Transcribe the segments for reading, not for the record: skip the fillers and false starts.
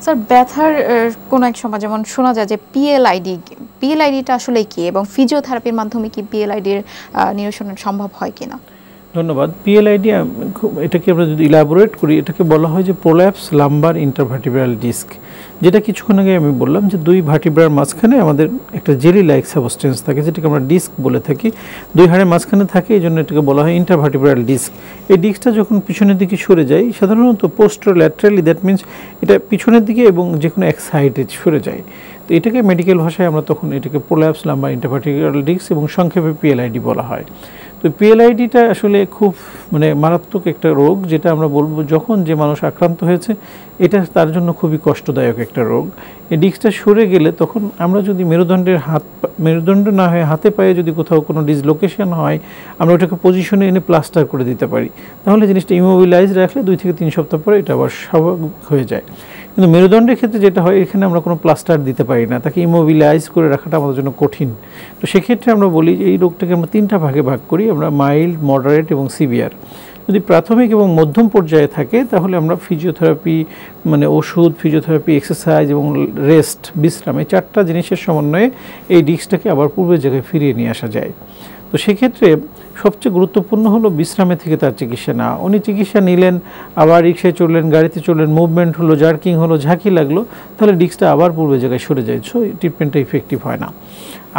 Sir ব্যথার কোনো এক সময় যেমন শোনা যায় যে পিএলআইডিটা আসলে কি এবং ফিজিওথেরাপির মাধ্যমে কি পিএলআইডির নিরসন সম্ভব হয় কিনা? ধন্যবাদ। পিএলআইডি এটাকে আমরা যদি ইলাবোরেট করি, এটাকে বলা হয় যে প্রোল্যাপস লাম্বার ইন্টারভার্টিব্রাল ডিস্ক, যেটা কিছুক্ষণ আগে আমি বললাম যে দুই ভার্টিব্রার মাঝখানে আমাদের একটা জেলি লাইক সাবস্টেন্স থাকে, যেটাকে আমরা ডিস্ক বলে থাকি। দুই হাড়ের মাঝখানে থাকে, এই জন্য এটাকে বলা হয় ইন্টারভার্টিব্রাল ডিস্ক। এই ডিস্কটা যখন পিছনের দিকে সরে যায়, সাধারণত পোস্টোল্যাটারালি, দ্যাট মিনস এটা পিছনের দিকে এবং যে কোনো এক সাইডে সরে যায়, তো এটাকে মেডিকেল ভাষায় আমরা তখন এটাকে প্রোল্যাপস লাম্বার ইন্টারভার্টিব্রাল ডিস্ক এবং সংক্ষেপে পিএলআইডি বলা হয়। তো পিএলআইডিটা আসলে খুব মারাত্মক একটা রোগ, যেটা আমরা বলবো যখন যে মানুষ আক্রান্ত হয়েছে এটা তার জন্য খুবই কষ্টদায়ক একটা রোগ। এই ডিস্কটা সরে গেলে তখন আমরা যদি মেরুদণ্ড না হয়ে হাতে পায়ে যদি কোথাও কোনো ডিসলোকেশন হয়, আমরা ওটাকে পজিশনে এনে প্লাস্টার করে দিতে পারি, তাহলে জিনিসটা ইমোবিলাইজ রাখলে 2 থেকে 3 সপ্তাহ পরে এটা আবার স্বাভাবিক হয়ে যায়। কিন্তু মেরুদণ্ডের ক্ষেত্রে যেটা হয়, এখানে আমরা কোনো প্লাস্টার দিতে পারি না, তাকে ইমোবিলাইজ করে রাখাটা আমাদের জন্য কঠিন। তো সেক্ষেত্রে আমরা বলি যে এই রোগটাকে আমরা 3টা ভাগে ভাগ করি, আমরা মাইল্ড, মডারেট এবং সিভিয়ার। যদি প্রাথমিক এবং মধ্যম পর্যায়ে থাকে তাহলে আমরা ফিজিওথেরাপি ওষুধ, ফিজিওথেরাপি, এক্সারসাইজ এবং রেস্ট, বিশ্রাম, এই 4টা জিনিসের সমন্বয়ে এই ডিস্কটাকে আবার পূর্বের জায়গায় ফিরিয়ে নিয়ে আসা যায়। তো সেক্ষেত্রে সবচেয়ে গুরুত্বপূর্ণ হলো বিশ্রামে থেকে তার চিকিৎসা নেওয়া। উনি চিকিৎসা নিলেন, আবার রিক্সায় চললেন, গাড়িতে চললেন, মুভমেন্ট হলো, জার্কিং হলো, ঝাঁকি লাগলো, তাহলে ডিস্কটা আবার পূর্বের জায়গায় সরে যায়, সো ট্রিটমেন্টটা ইফেক্টিভ হয় না।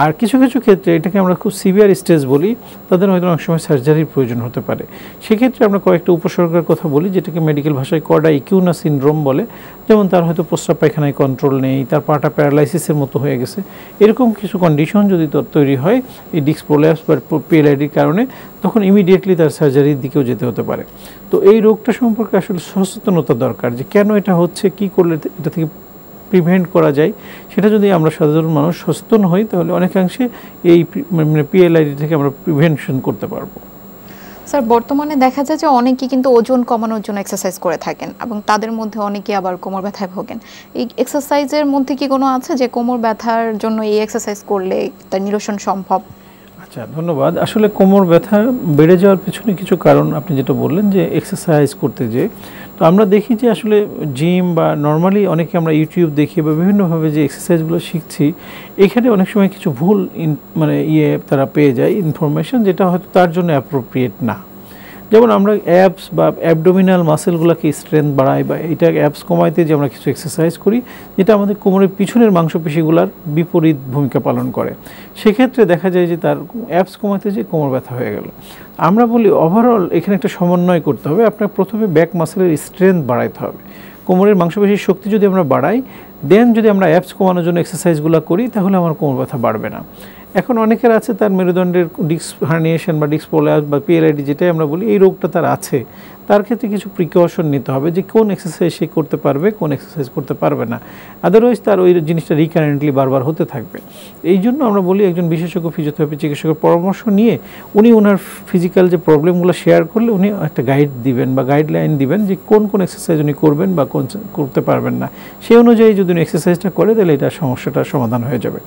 আর কিছু কিছু ক্ষেত্রে এটাকে আমরা খুব সিভিয়ার স্টেজ বলি, তাদের হয়তো অনেক সময় সার্জারির প্রয়োজন হতে পারে। সেক্ষেত্রে আমরা কয়েকটা উপসর্গের কথা বলি, যেটাকে মেডিকেল ভাষায় কর্ডা ইকিউনা সিনড্রোম বলে। যেমন তার হয়তো প্রস্রাব পায়খানায় কন্ট্রোল নেই, তার পাটা প্যারালাইসিসের মতো হয়ে গেছে, এরকম কিছু কন্ডিশন যদি তৈরি হয় এই ডিস্ক প্রোল্যাপস বা পিএলআইডির কারণে, তখন ইমিডিয়েটলি তার সার্জারির দিকেও যেতে হতে পারে। তো এই রোগটা সম্পর্কে আসলে সচেতনতা দরকার, যে কেন এটা হচ্ছে, কি করলে এটা থেকে প্রিভেন্ট করা যায়। সেটা যদি আমরা সাধারণ মানুষ সচেতন হই, তাহলে অনেকাংশে এই পিএলআইডি থেকে আমরা প্রিভেনশন করতে পারবো। স্যার বর্তমানে দেখা যায় যে অনেকেই কিন্তু ওজন কমানোর জন্য এক্সারসাইজ করে থাকেন এবং তাদের মধ্যে অনেকে আবার কোমর ব্যথায় ভোগেন। এই এক্সারসাইজের মধ্যে কি কোনো আছে যে কোমর ব্যথার জন্য এই এক্সারসাইজ করলে তার নিরসন সম্ভব? আচ্ছা, ধন্যবাদ। আসলে কোমর ব্যথা বেড়ে যাওয়ার পিছনে কিছু কারণ আপনি যেটা বললেন যে এক্সারসাইজ করতে যেয়ে, তো আমরা দেখি যে আসলে জিম বা নর্মালি অনেকে আমরা ইউটিউব দেখি বা বিভিন্নভাবে যে এক্সারসাইজগুলো শিখছি, এখানে অনেক সময় কিছু ভুল তারা পেয়ে যায় ইনফরমেশন, যেটা হয়তো তার জন্য অ্যাপ্রোপ্রিয়েট না। যেমন আমরা অ্যাবস বা অ্যাবডোমিনাল মাসেলগুলোকে স্ট্রেংথ বাড়াই, বা এটা অ্যাবস কমাইতে যে আমরা কিছু এক্সারসাইজ করি, যেটা আমাদের কোমরের পিছনের মাংসপেশিগুলোর বিপরীত ভূমিকা পালন করে। সেক্ষেত্রে দেখা যায় যে তার অ্যাবস কমাইতে যে কোমর ব্যথা হয়ে গেল। আমরা বলি ওভারঅল এখানে একটা সমন্বয় করতে হবে। আপনার প্রথমে ব্যাক মাসেলের স্ট্রেংথ বাড়াইতে হবে। কোমরের মাংসপেশির শক্তি যদি আমরা বাড়াই, দেন যদি আমরা অ্যাবস কমানোর জন্য এক্সারসাইজগুলো করি, তাহলে আমার কোমর ব্যথা বাড়বে না। এখন অনেকের আছে তার মেরুদণ্ডের ডিস্ক হার্নিয়েশন বা ডিস্ক প্রোল্যাপস বা পিএলআইডি যেটাই আমরা বলি, এই রোগটা তার আছে, তার ক্ষেত্রে কিছু প্রিকশন নিতে হবে যে কোন এক্সারসাইজ সে করতে পারবে, কোন এক্সারসাইজ করতে পারবে না। আদারওয়াইজ তার ওই জিনিসটা রিকারেন্টলি বারবার হতে থাকবে। এই জন্য আমরা বলি একজন বিশেষজ্ঞ ফিজিওথেরাপি চিকিৎসকের পরামর্শ নিয়ে উনি ওনার ফিজিক্যাল যে প্রবলেমগুলো শেয়ার করলে উনি একটা গাইড দিবেন বা গাইডলাইন দিবেন যে কোন কোন এক্সারসাইজ উনি করবেন বা কোন করতে পারবেন না। সেই অনুযায়ী যদি উনি এক্সারসাইজটা করে, তাহলে এটা সমস্যাটার সমাধান হয়ে যাবে।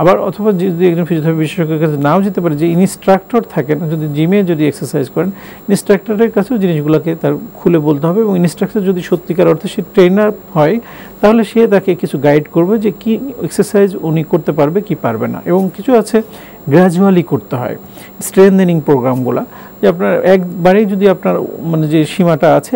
আবার অথবা যদি একজন ফিজিওথেরাপি বিশেষজ্ঞের কাছে নাও যেতে পারে, যে ইনস্ট্রাক্টর থাকেন, যদি জিমে যদি এক্সারসাইজ করেন, ইনস্ট্রাক্টরের কাছেও জিনিসগুলোকে তার খুলে বলতে হবে, এবং ইনস্ট্রাক্টর যদি সত্যিকার অর্থে সে ট্রেনার হয়, তাহলে সে তাকে কিছু গাইড করবে যে কি এক্সারসাইজ উনি করতে পারবে কি পারবে না। এবং কিছু আছে গ্র্যাজুয়ালি করতে হয় স্ট্রেংথেনিং প্রোগ্রামগুলো, যে আপনার একবারেই যদি আপনার যে সীমাটা আছে,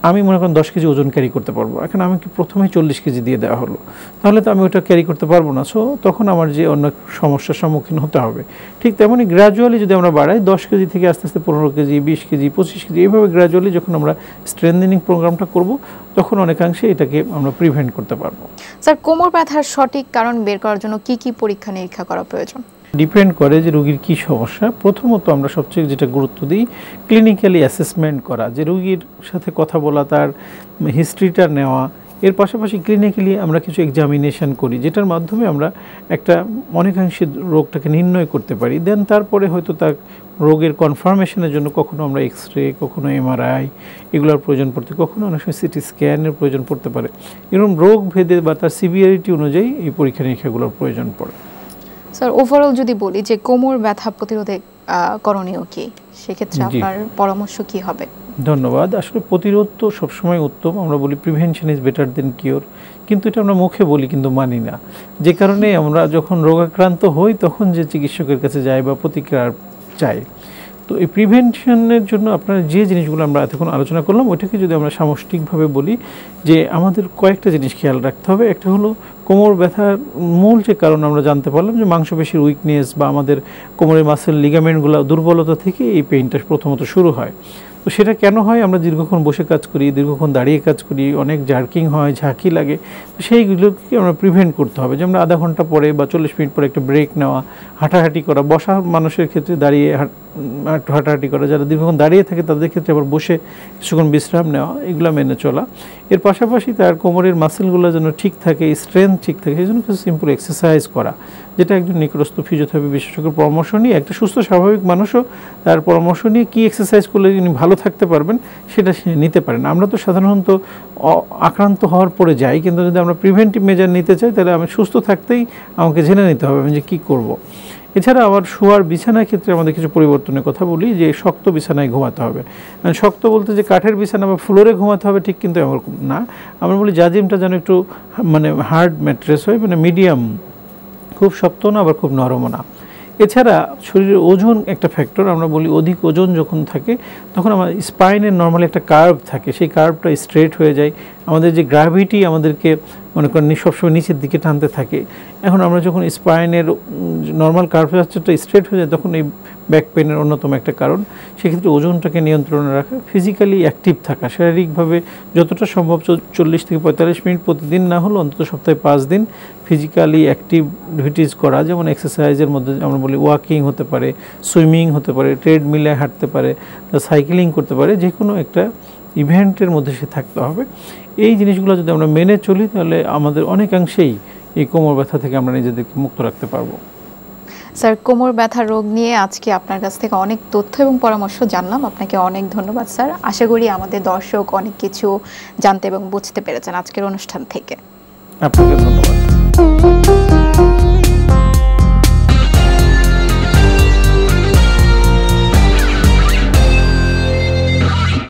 আমি মনে করেন 10 কেজি ওজন ক্যারি করতে পারবো, এখন আমাকে প্রথমেই 40 কেজি দিয়ে দেওয়া হলো, তাহলে তো আমি ওটা ক্যারি করতে পারবো না। সো তখন আমার যে অন্য সমস্যার সম্মুখীন হতে হবে। ঠিক তেমনই গ্র্যাজুয়ালি যদি আমরা বাড়াই, 10 কেজি থেকে আস্তে আস্তে 15 কেজি, 20 কেজি, 25 কেজি, এইভাবে গ্র্যাজুয়ালি যখন আমরা স্ট্রেংথেনিং প্রোগ্রামটা করব, তখন অনেকাংশে এটাকে আমরা প্রিভেন্ট করতে পারবো। স্যার কোমর ব্যথার সঠিক কারণ বের করার জন্য কি কি পরীক্ষা নিরীক্ষা করা প্রয়োজন? ডিপেন্ড করে যে রোগীর কী সমস্যা। প্রথমত আমরা সবচেয়ে যেটা গুরুত্ব দিই, ক্লিনিক্যালি অ্যাসেসমেন্ট করা, যে রোগীর সাথে কথা বলা, তার হিস্ট্রিটা নেওয়া। এর পাশাপাশি ক্লিনিক্যালি আমরা কিছু এক্সামিনেশন করি, যেটার মাধ্যমে আমরা একটা অনেকাংশে রোগটাকে নির্ণয় করতে পারি। দেন তারপরে হয়তো তার রোগের কনফার্মেশনের জন্য কখনো আমরা এক্সরে, কখনো এমআরআই এগুলোর প্রয়োজন পড়তে, কখনো অনেক সময় সিটি স্ক্যানের প্রয়োজন পড়তে পারে। এরকম রোগ ভেদে বা তার সিভিয়ারিটি অনুযায়ী এই পরীক্ষা নিরীক্ষাগুলোর প্রয়োজন পড়ে। স্যার ওভারঅল যদি বলি যে কোমর ব্যথা প্রতিরোধে করণীয় কি, সেক্ষেত্রে আপনার পরামর্শ কি হবে? ধন্যবাদ। আসলে প্রতিরোধ তো সবসময় উত্তম, আমরা বলি prevention is better then cure, কিন্তু এটা আমরা মুখে বলি কিন্তু মানি না। যে কারণে আমরা যখন রোগাক্রান্ত হই তখন যে চিকিৎসকের কাছে যাই বা প্রতিকার চাই। তো এই প্রিভেনশনের জন্য আপনার যে জিনিসগুলো আমরা এতক্ষণ আলোচনা করলাম ওইটাকে যদি আমরা সামষ্টিকভাবে বলি যে আমাদের কয়েকটা জিনিস খেয়াল রাখতে হবে। একটা হলো কোমর ব্যথার মূল যে কারণ আমরা জানতে পারলাম যে মাংসপেশির উইকনেস বা আমাদের কোমরের মাসেল লিগামেন্টগুলো দুর্বলতা থেকে এই পেইনটা প্রথমত শুরু হয়। তো সেটা কেন হয়? আমরা দীর্ঘক্ষণ বসে কাজ করি, দীর্ঘক্ষণ দাঁড়িয়ে কাজ করি, অনেক জার্কিং হয়, ঝাঁকি লাগে। তো সেইগুলোকে আমরা প্রিভেন্ট করতে হবে, যে আমরা আধা ঘন্টা পরে বা 40 মিনিট পরে একটা ব্রেক নেওয়া, হাঁটাহাঁটি করা, বসা মানুষের ক্ষেত্রে দাঁড়িয়ে একটু হাঁটাহাঁটি করা, যারা দীর্ঘক্ষণ দাঁড়িয়ে থাকে তাদের ক্ষেত্রে আবার বসে কিছুক্ষণ বিশ্রাম নেওয়া, এগুলো মেনে চলা। এর পাশাপাশি তার কোমরের মাসেলগুলো যেন ঠিক থাকে, স্ট্রেংথ ঠিক থাকে, সেই জন্য কিছু সিম্পল এক্সারসাইজ করা, যেটা একজন নিকটস্থ ফিজিওথেরাপি বিশেষজ্ঞের পরামর্শ নিয়ে একটা সুস্থ স্বাভাবিক মানুষও তার পরামর্শ নিয়ে কী এক্সারসাইজ করলে তিনি ভালো থাকতে পারবেন সেটা সে নিতে পারেন। আমরা তো সাধারণত আক্রান্ত হওয়ার পরে যাই, কিন্তু যদি আমরা প্রিভেন্টিভ মেজার নিতে চাই তাহলে আমি সুস্থ থাকতেই আমাকে জেনে নিতে হবে আমি যে কী করব। এছাড়া আবার শোয়ার বিছানার ক্ষেত্রে আমাদের কিছু পরিবর্তনের কথা বলি, যে শক্ত বিছানায় ঘুমাতে হবে। শক্ত বলতে যে কাঠের বিছানা বা ফ্লোরে ঘুমাতে হবে ঠিক কিন্তু এরকম না। আমরা বলি জাজিমটা যেন একটু মানে হার্ড ম্যাট্রেস হয়, মানে মিডিয়াম, খুব শক্ত না আবার খুব নরমও না। এছাড়া শরীরের ওজন একটা ফ্যাক্টর। আমরা বলি অধিক ওজন যখন থাকে তখন আমার স্পাইনের নর্মালি একটা কার্ভ থাকে, সেই কার্ভটা স্ট্রেট হয়ে যায়। আমাদের যে গ্র্যাভিটি আমাদেরকে মনে করেন সবসময় নিচের দিকে টানতে থাকে। এখন আমরা যখন স্পাইনের নর্মাল কার্ভেচারটা স্ট্রেট হয়ে যায় তখন এই ব্যাক পেনের অন্যতম একটা কারণ। সেক্ষেত্রে ওজনটাকে নিয়ন্ত্রণে রাখা, ফিজিক্যালি অ্যাক্টিভ থাকা, শারীরিকভাবে যতটা সম্ভব 40 থেকে 45 মিনিট প্রতিদিন না হলেও অন্তত সপ্তাহে 5 দিন ফিজিক্যালি অ্যাক্টিভিটিস করা, যেমন এক্সারসাইজের মধ্যে আমরা বলি ওয়াকিং হতে পারে, সুইমিং হতে পারে, ট্রেডমিলে হাঁটতে পারে, সাইকেলিং করতে পারে, যে কোনো একটা ইভেন্টের মধ্যে সে থাকতে হবে। এই জিনিসগুলো যদি আমরা মেনে চলি তাহলে আমাদের অনেকাংশেই এই কোমর ব্যথা থেকে আমরা নিজেদেরকে মুক্ত রাখতে পারবো। স্যার, কোমর ব্যথা রোগ নিয়ে আজকে আপনার কাছ থেকে অনেক তথ্য এবং পরামর্শ জানলাম। আপনাকে অনেক ধন্যবাদ স্যার। আশা করি আমাদের দর্শক অনেক কিছু জানতে এবং বুঝতে পেরেছেন আজকের অনুষ্ঠান থেকে। আপনাকে ধন্যবাদ।